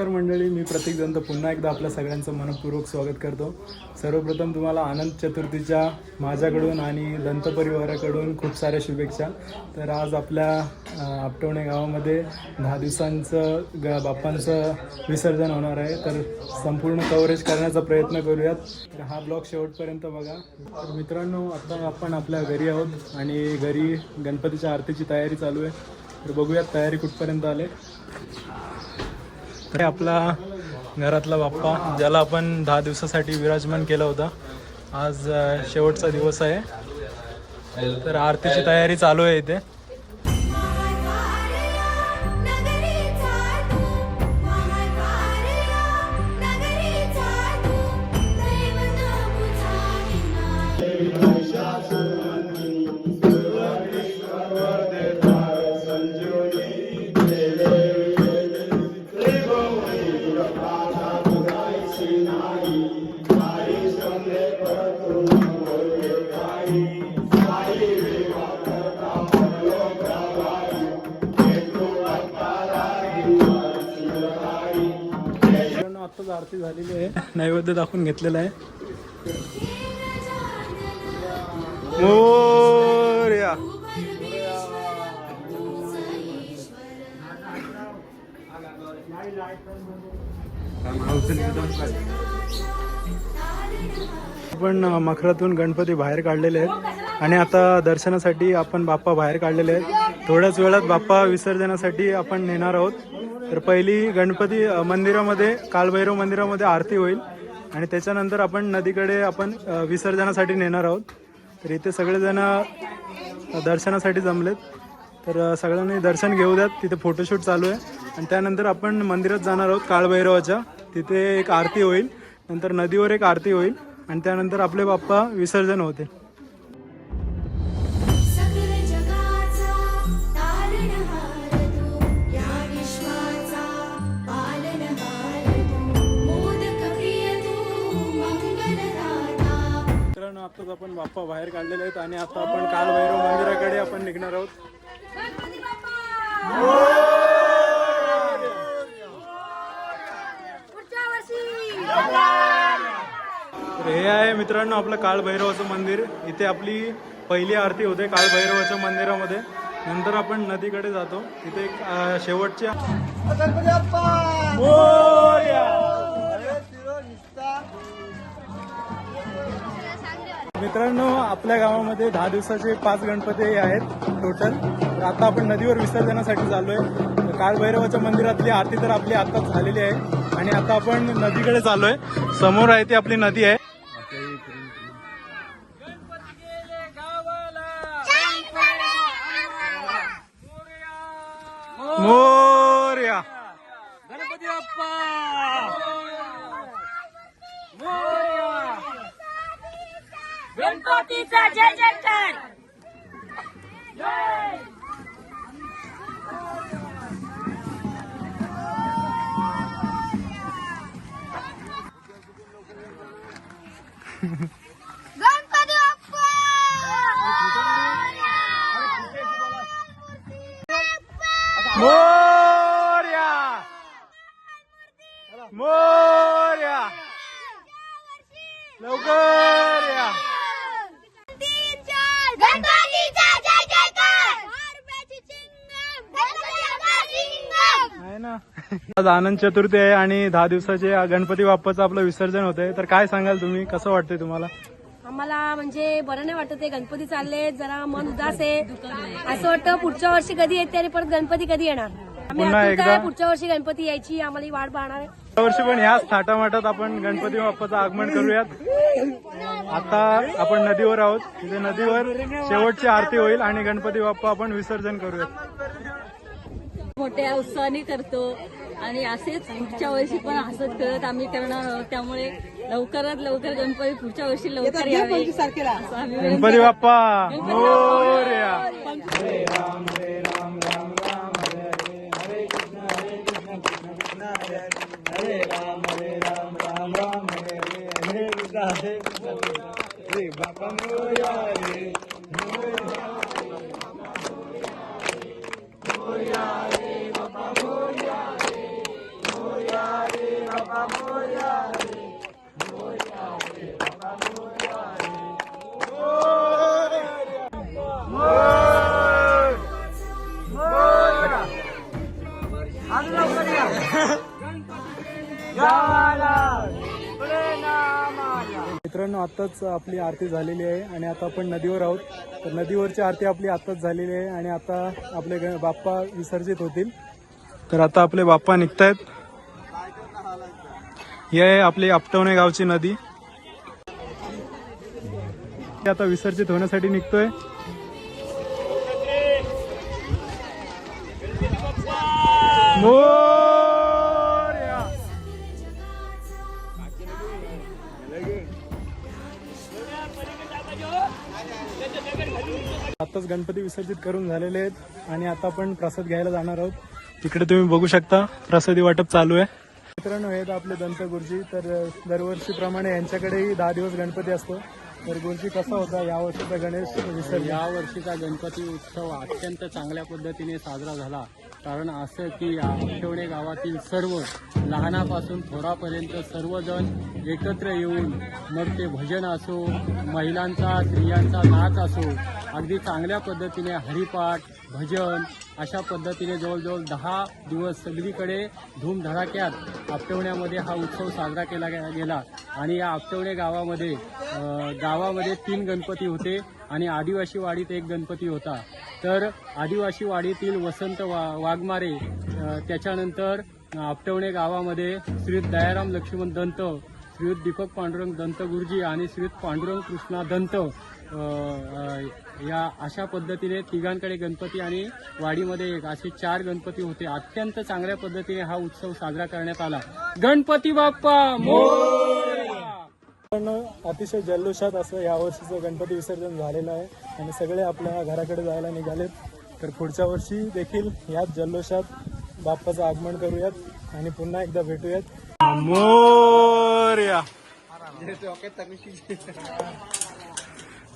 नमस्कार मंडळी, मी प्रतीक दंत पुन्हा एकदा आपल्या सगळ्यांचं मनपूर्वक स्वागत करतो। सर्वप्रथम तुम्हाला अनंत चतुर्थीच्या माझ्याकडून आणि दंत परिवाराकडून खूप साऱ्या शुभेच्छा। तर आज आपल्या आपटवणे गावामध्ये 10 दिवसांचं बाप्पांचं विसर्जन होणार आहे। तर संपूर्ण कव्हरेज करण्याचा प्रयत्न करूयात। तर हा ब्लॉग शेवटपर्यंत बघा। तर मित्रांनो, आता आपण आपल्या घरी आहोत आणि घरी गणपतीच्या आरतीची तयारी चालू आहे। तर बघूयात तयारी कुठपर्यंत आले। तर आपला घरातला बाप्पा ज्याला आपण 10 दिवसासाठी विराजमान केला होता, आज शेवटचा दिवस आहे। तर आरतीची तयारी चालू आहे इथे। आत्ताच आरती झालेली आहे, नैवेद्य दाखवून घेतलेला आहे। मोरया आपण मखरातून गणपती बाहेर काढलेले आहेत आणि आता दर्शनासाठी आपण बाप्पा बाहेर काढलेले आहेत। थोड्याच वेळात बाप्पा विसर्जनासाठी आपण नेणार आहोत। तर पहिली गणपती मंदिरामध्ये, कालभैरव मंदिरामध्ये आरती होईल आणि त्याच्यानंतर आपण नदीकडे आपण विसर्जनासाठी नेणार आहोत। तर इथे सगळेजण दर्शनासाठी जमलेत, तर सगळ्यांनी दर्शन घेऊ द्यात। तिथे फोटोशूट चालू आहे आणि त्यानंतर आपण मंदिरात जाणार आहोत कालभैरवाच्या। तिथे एक आरती होईल, नंतर नदीवर एक आरती होईल आणि त्यानंतर आपले बाप्पा विसर्जन होते। आताच आपण बाप्पा बाहेर काढलेले आहेत आणि आता आपण कालभैरव मंदिराकडे आपण निघणार आहोत। तर हे आहे मित्रांनो आपलं कालभैरवाचं मंदिर। इथे आपली पहिली आरती होते कालभैरवाच्या मंदिरामध्ये। नंतर आपण नदीकडे जातो, तिथे एक शेवटच्या मित्रांनो, आपल्या गावामध्ये 10 दिवसाचे 5 गणपती आहेत टोटल। तर आता आपण नदीवर विसर्जनासाठी चाललोय। कालभैरवाच्या मंदिरातली आरती तर आपली आताच झालेली आहे आणि आता आपण नदीकडे चाललोय। समोर आहे ती आपली नदी आहे। मोरया गणपती बाप्पा मोरया, गणपतीचा जय जयकार। गणपती बाप्पा मोरया मोरया, लवकर या। गणपतीचा जय जयकार। आहे ना। आज आनंद चतुर्थी आहे आणि 10 दिवसाचे गणपती बाप्पाचं आपलं विसर्जन होतंय। तर काय सांगाल तुम्ही, कसं वाटतंय तुम्हाला? आम्हाला म्हणजे बरं नाही वाटत आहे। गणपती चालले, जरा मन उदास आहे। असं वाटतं पुढच्या वर्षी कधी येते आणि परत गणपती कधी येणार। आम्ही पुन्हा आतुरता आहे एकदा पुढच्या वर्षी गणपती यायची, आम्हाला ही वाट पाहणार आहे। यावर्षी पण ह्याच थाटामाटात आपण गणपती बाप्पाचं आगमन करूयात। आता आपण नदीवर आहोत, तिथे नदीवर शेवटची आरती होईल आणि गणपती बाप्पा आपण विसर्जन करूयात। मोठ्या उत्साहाने करतो आणि असेच पुढच्या वर्षी पण हसत करत आम्ही करणार आहोत। त्यामुळे लवकरात लवकर गणपती पुढच्या वर्षी लवकर यावे। गणपती बाप्पा मोरया। हरे राम हरे राम राम राम हरे हरे, हरे कृष्ण कृष्ण हरे हरे, हरे राम राम राम हरे हरे, हरे कृष्ण हरे बाप्पा मोरया रे मोरया रे बाप्पा मोरया रे मोरया मित्रांनो, आताच आपली आरती झालेली आहे आणि आता आपण नदीवर आहोत. तर नदीवरची आरती आपली आताच झालेली आहे आणि आता आपले बाप्पा विसर्जित होतील. तर आता आपले बाप्पा निघतायत. ही आहे आपली आपटवणे गावची नदी. आता विसर्जित होण्यासाठी निघतोय. मोरया. आताच गणपती विसर्जित करून झालेले आहेत आणि आता आपण प्रसाद घ्यायला जाणार आहोत. तिकडे तुम्ही बघू शकता प्रसादी वाटप चालू आहे. मित्रांनो, हे आपले दंत गुरुजी. तर दरवर्षीप्रमाणे यांच्याकडेही 10 दिवस गणपती असतो. तर गुरुजी, कसा होता यावर्षीचा गणेश विसर्जन? यावर्षीचा गणपती उत्सव अत्यंत चांगल्या पद्धतीने साजरा झाला. कारण असं की आपटवणे गावातील सर्व लहानापासून थोरापर्यंत सर्वजण एकत्र येऊन मग ते भजन असो, महिलांचा स्त्रियांचा नाच असो, अगदी चांगल्या पद्धतीने हरिपाठ भजन अशा पद्धतीने जवळजवळ 10 दिवस सगळीकडे धूमधडाक्यात आपटवण्यामध्ये हा उत्सव साजरा केला गेला. आणि या आपटवणे गावामध्ये 3 गणपती होते आणि आदिवासी वाडीत 1 गणपती होता. तर आदिवासी वाडीतील वसंत वाघमारे, त्याच्यानंतर आपटवणे गावामध्ये श्री दयाराम लक्ष्मण दंत, श्रीयुत दीपक पांडुरंग दंत गुरुजी आणि श्रीयुत पांडुरंग कृष्णा दंत, या अशा पद्धतीने तिघांकडे गणपती आणि वाडीमध्ये 1 असे 4 गणपती होते. अत्यंत चांगल्या पद्धतीने हा उत्सव साजरा करण्यात आला. गणपती बाप्पा मोरया. अतिशय जल्लोषात असं यावर्षीचं गणपती विसर्जन झालेलं आहे आणि सगळे आपल्या घराकडे जायला निघालेत. तर पुढच्या वर्षी देखील याच जल्लोषात बाप्पाचं आगमन करूयात आणि पुन्हा एकदा भेटूयात. मोरया.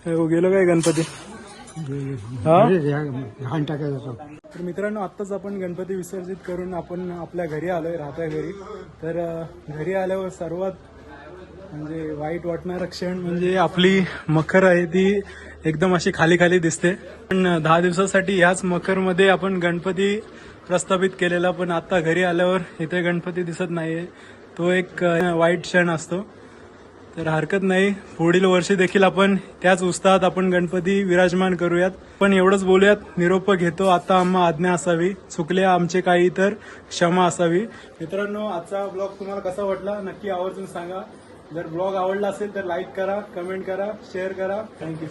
गेलो काय गणपती? तर मित्रांनो, आत्ताच आपण गणपती विसर्जित करून आपण आपल्या घरी आलोय, राहत्या घरी. तर घरी आल्यावर सर्वात म्हणजे वाईट वाटणारा क्षण म्हणजे आपली मखर आहे ती एकदम अशी खाली खाली दिसते. पण 10 दिवसासाठी ह्याच मखरमध्ये आपण गणपती प्रस्थापित केलेला, पण आता घरी आल्यावर इथे गणपती दिसत नाहीये. तो एक वाईट क्षण असतो. तर हरकत नाही, पुढील वर्षी देखील आपण त्याच उत्साहात आपण गणपती विराजमान करूयात. पण एवढंच बोलूयात, निरोप घेतो आता. आम्हा आज्ञा असावी, चुकले आमचे काही तर क्षमा असावी. मित्रांनो, आजचा ब्लॉग तुम्हाला कसा वाटला नक्की आवर्जून सांगा. जर ब्लॉग आवडला असेल तर लाईक करा, कमेंट करा, शेअर करा. थँक्यू.